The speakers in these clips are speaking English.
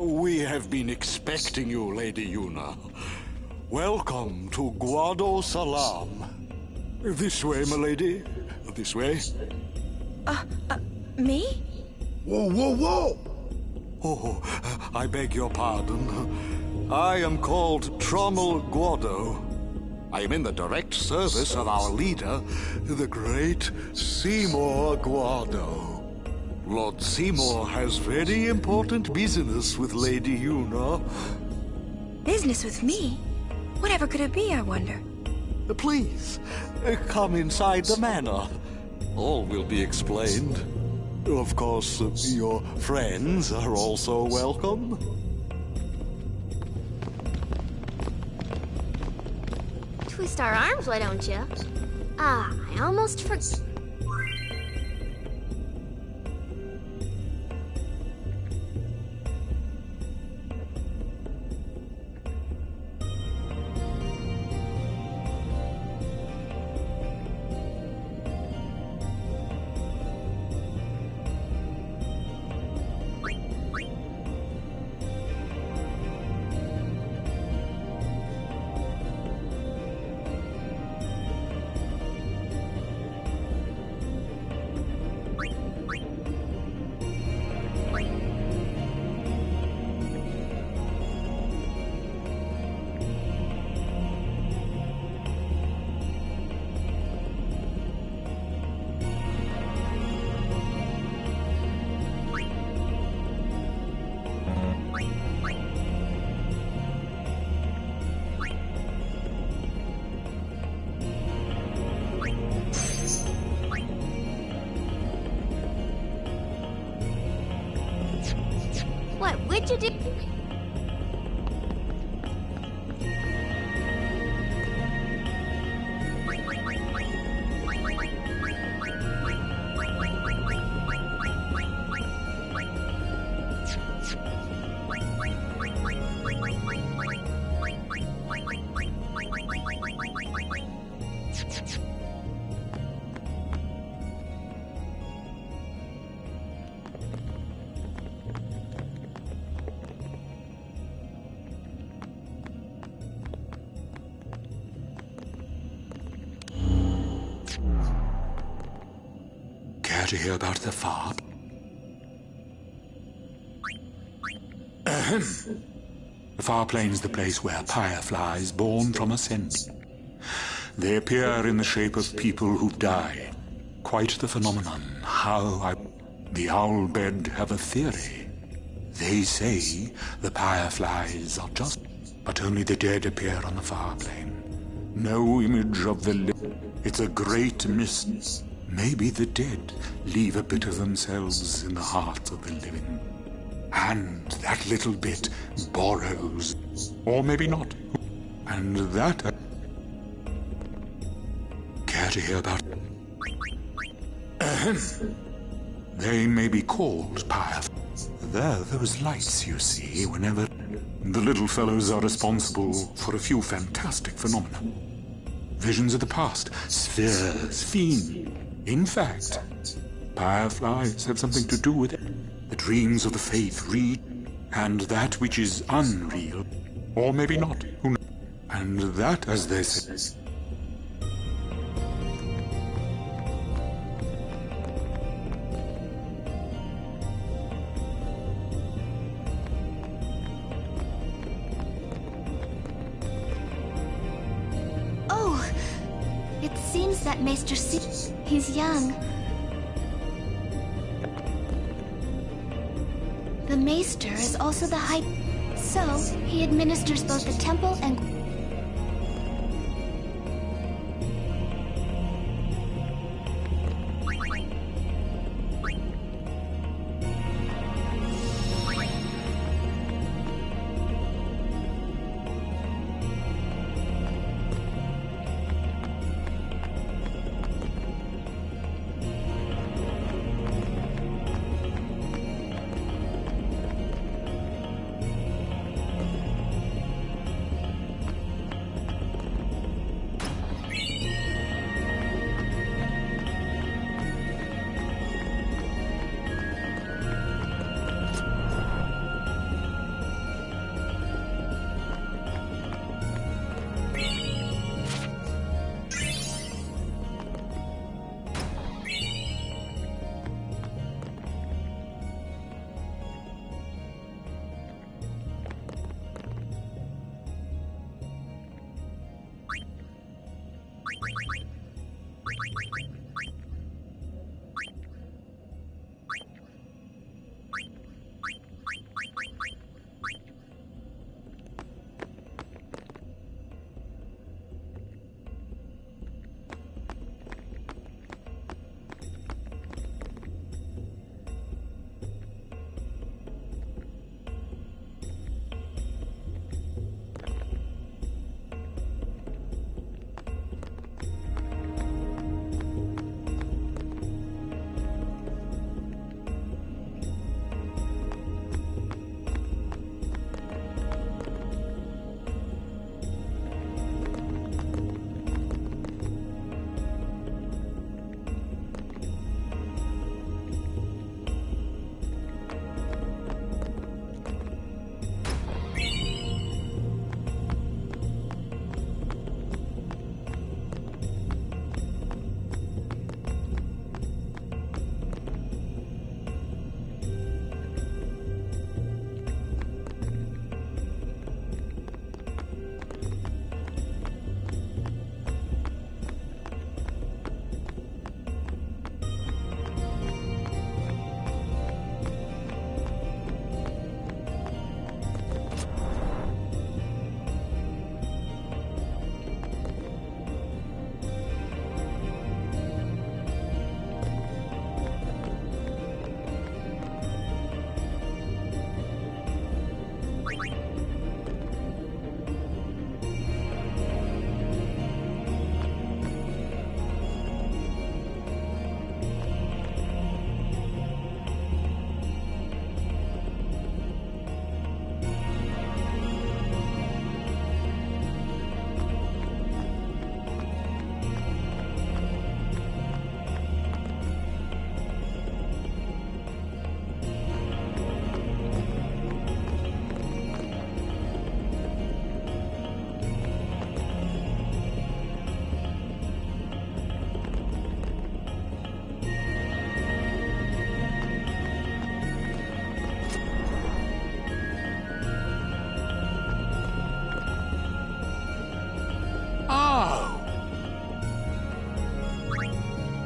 We have been expecting you, Lady Yuna. Welcome to Guadosalam. This way, my lady. This way. Me? Whoa, whoa, whoa! Oh, I beg your pardon. I am called Trommel Guado. I am in the direct service of our leader, the great Seymour Guado. Lord Seymour has very important business with Lady Yuna. Business with me? Whatever could it be, I wonder? Please, come inside the manor. All will be explained. Of course, your friends are also welcome. Twist our arms, why don't you? Ah, I almost forgot. What'd you do? To hear about the far. The far plain's the place where pyre flies, born from a scent. They appear in the shape of people who've died. Quite the phenomenon. The owl bed have a theory. They say the pyre flies are just, but only the dead appear on the far plain. No image of the living. It's a great mist. Maybe the dead leave a bit of themselves in the heart of the living. And that little bit borrows, or maybe not. And that... Care to hear about... They may be called pyre. They're those lights you see whenever... The little fellows are responsible for a few fantastic phenomena. Visions of the past, spheres, fiends. In fact, fireflies have something to do with it. The dreams of the faith read, and that which is unreal, or maybe not, who knows? And that, as they say... Oh, it seems that Maester C... He's young. The Maester is also the High... So, he administers both the temple and...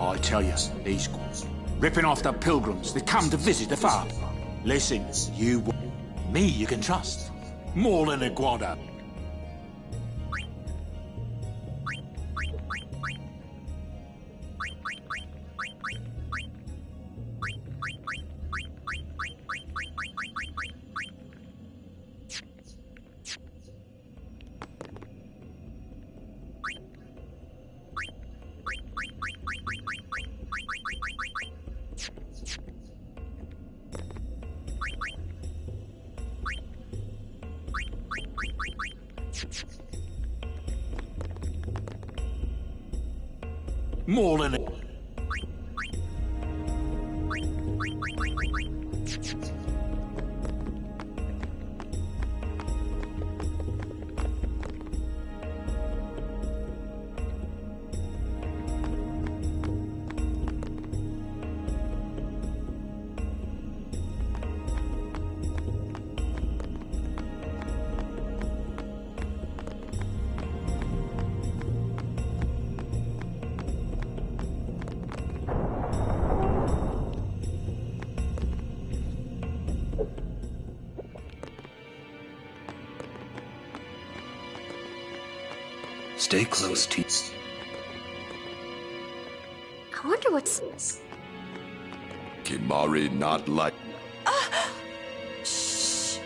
I tell you, these ripping off the pilgrims that come to visit the farm. Listen, me you can trust. More than a Guado. More than a... Stay close to... I wonder what's... Kimari not like... Shh.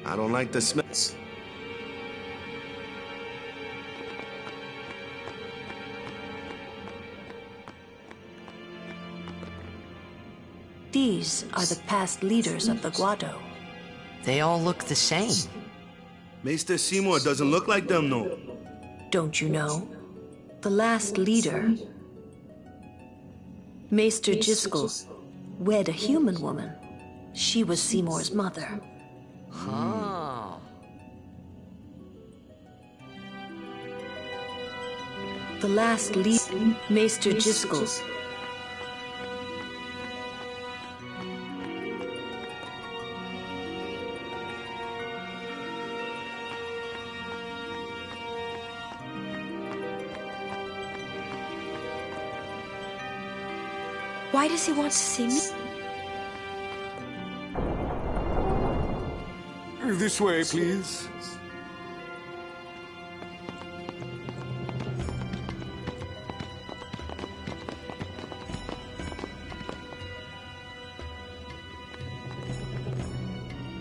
I don't like the smell. These are the past leaders of the Guado. They all look the same. Maester Seymour doesn't look like them, no. Don't you know? The last leader, Maester Jiskel, wed a human woman. She was Seymour's mother. Oh. The last leader, Maester Jiskel, Why does he want to see me? This way, please.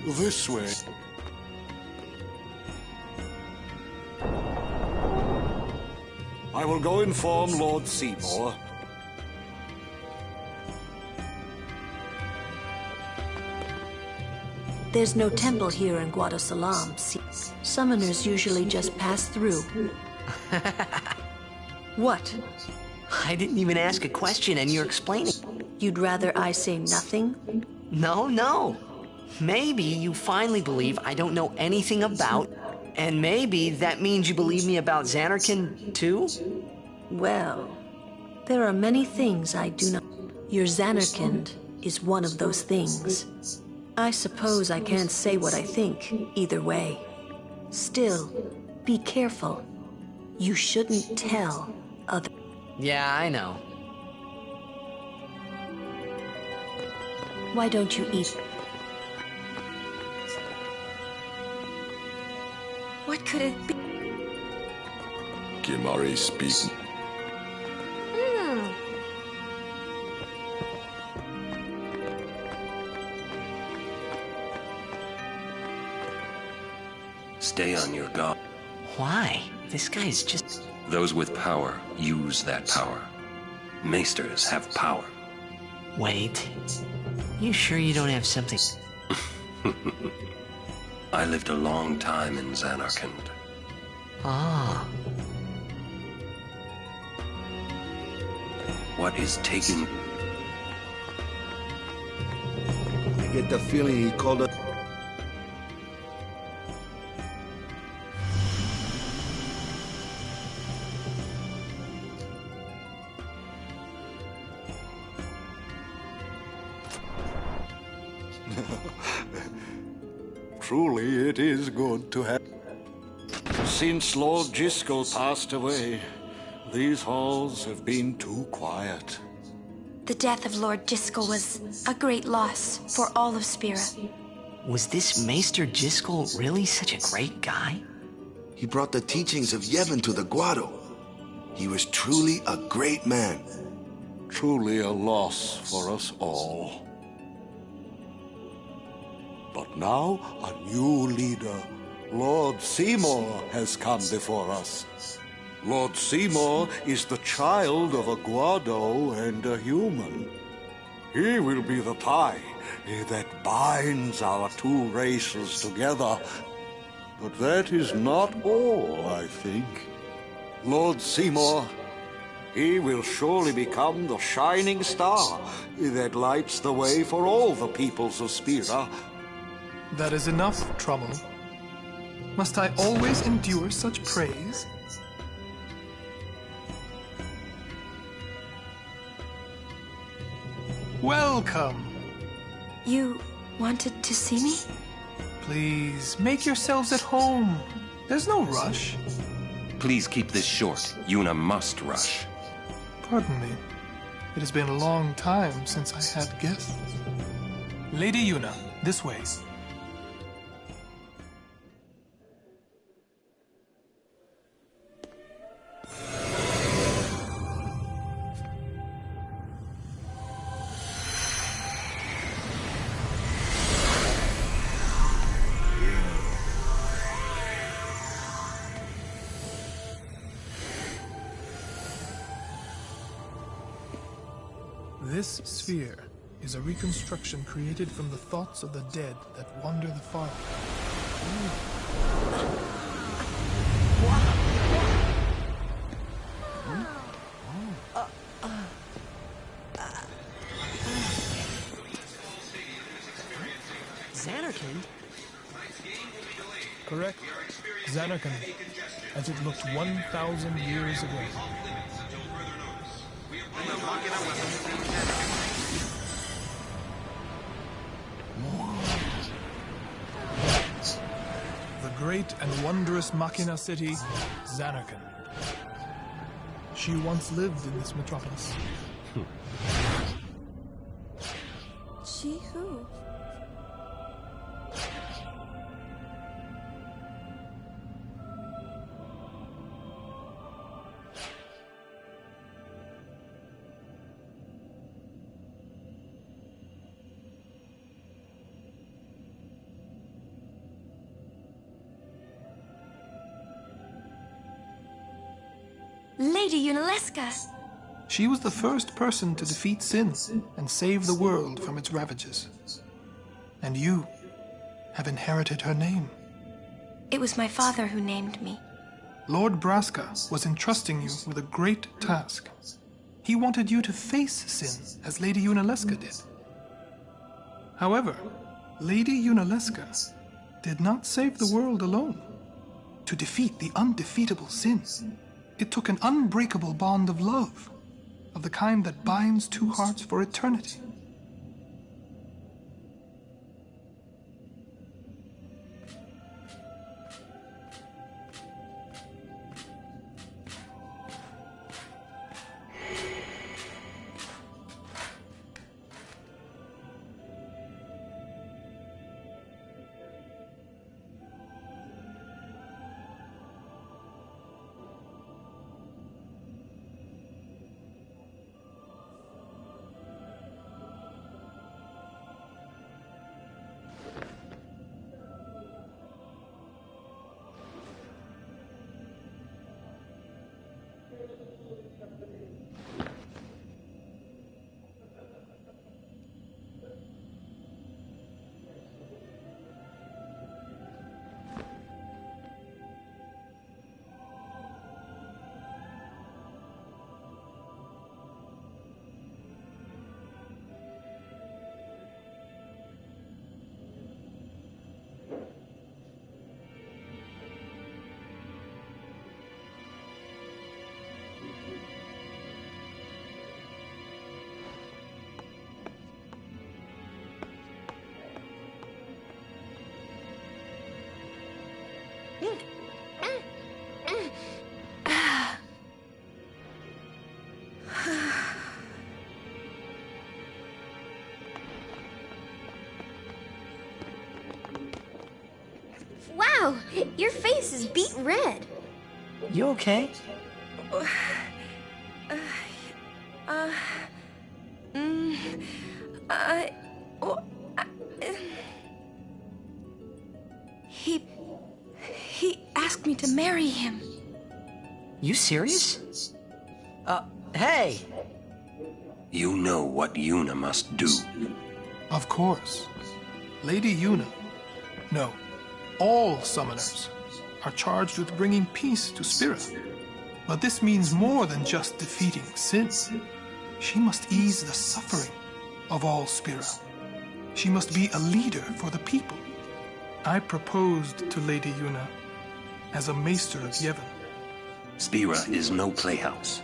This way. I will go inform Lord Seymour. There's no temple here in Guadosalam. Summoners usually just pass through. What? I didn't even ask a question and you're explaining. You'd rather I say nothing? No. Maybe you finally believe I don't know anything about, and maybe that means you believe me about Zanarkand too? Well, there are many things I do not. Your Zanarkand is one of those things. I suppose I can't say what I think either way. Still, be careful. You shouldn't tell other. Yeah, I know. Why don't you eat? What could it be? Kimari speaking. Stay on your guard. Why? This guy's just... Those with power use that power. Maesters have power. Wait. You sure you don't have something... I lived a long time in Zanarkand. Ah. What is taking... I get the feeling he called us. Truly, it is good to have... Since Lord Jiskel passed away, these halls have been too quiet. The death of Lord Jiskel was a great loss for all of Spira. Was this Maester Jiskel really such a great guy? He brought the teachings of Yevon to the Guado. He was truly a great man. Truly a loss for us all. But now, a new leader, Lord Seymour, has come before us. Lord Seymour is the child of a Guado and a human. He will be the tie that binds our two races together. But that is not all, I think. Lord Seymour, he will surely become the shining star that lights the way for all the peoples of Spira. That is enough, Trommel. Must I always endure such praise? Welcome! You wanted to see me? Please, make yourselves at home. There's no rush. Please keep this short. Yuna must rush. Pardon me. It has been a long time since I had guests. Lady Yuna, this way. This sphere is a reconstruction created from the thoughts of the dead that wander the far. Zanarkand? Correct. Zanarkand, as it looked 1,000 years ago. The great and wondrous Machina city, Zanarkand. She once lived in this metropolis. She who? Lady Yunalesca! She was the first person to defeat sin and save the world from its ravages. And you have inherited her name. It was my father who named me. Lord Braska was entrusting you with a great task. He wanted you to face sin as Lady Yunalesca did. However, Lady Yunalesca did not save the world alone. To defeat the undefeatable sin, it took an unbreakable bond of love, of the kind that binds two hearts for eternity. Wow, your face is beet red. You okay? He asked me to marry him. You serious? Hey! You know what Yuna must do. Of course. Lady Yuna. No, all summoners are charged with bringing peace to Spira. But this means more than just defeating sin. She must ease the suffering of all Spira. She must be a leader for the people. I proposed to Lady Yuna as a maester of Yevon. Spira is no playhouse.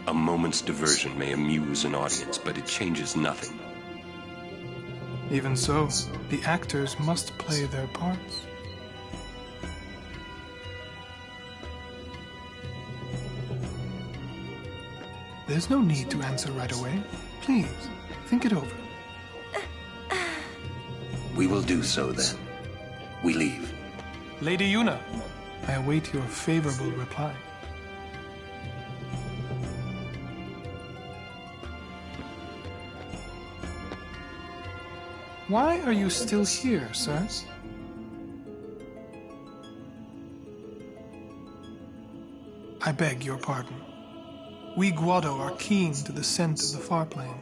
A moment's diversion may amuse an audience, but it changes nothing. Even so, the actors must play their parts. There's no need to answer right away. Please, think it over. We will do so then. We leave. Lady Yuna, I await your favorable reply. Why are you still here, sir? I beg your pardon. We Guado are keen to the scent of the far plain.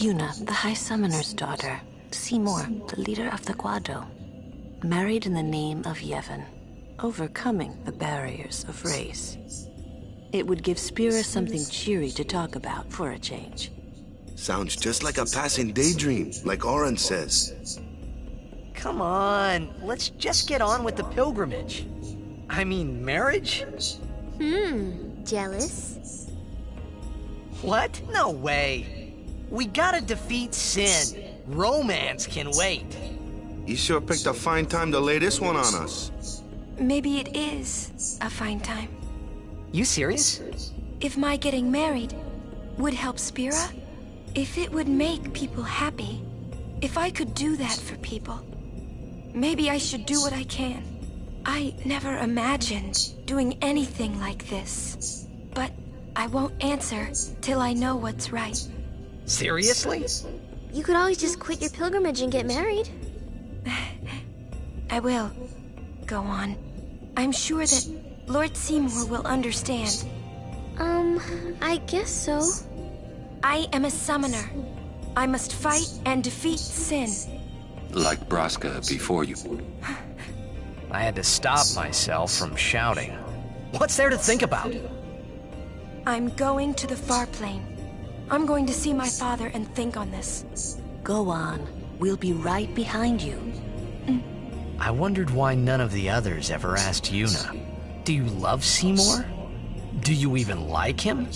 Yuna, the High Summoner's daughter. Seymour, the leader of the Guado. Married in the name of Yevon, overcoming the barriers of race. It would give Spira something cheery to talk about for a change. Sounds just like a passing daydream, like Oren says. Come on, let's just get on with the pilgrimage. I mean, marriage? Jealous? What? No way. We gotta defeat sin. Romance can wait. You sure picked a fine time to lay this one on us. Maybe it is a fine time. You serious? If my getting married would help Spira, if it would make people happy, if I could do that for people, maybe I should do what I can. I never imagined doing anything like this, but I won't answer till I know what's right. Seriously? You could always just quit your pilgrimage and get married. I will. Go on. I'm sure that Lord Seymour will understand. I guess so. I am a summoner. I must fight and defeat sin. Like Braska before you. I had to stop myself from shouting. What's there to think about? I'm going to the far plane. I'm going to see my father and think on this. Go on. We'll be right behind you. I wondered why none of the others ever asked Yuna. Do you love Seymour? Do you even like him?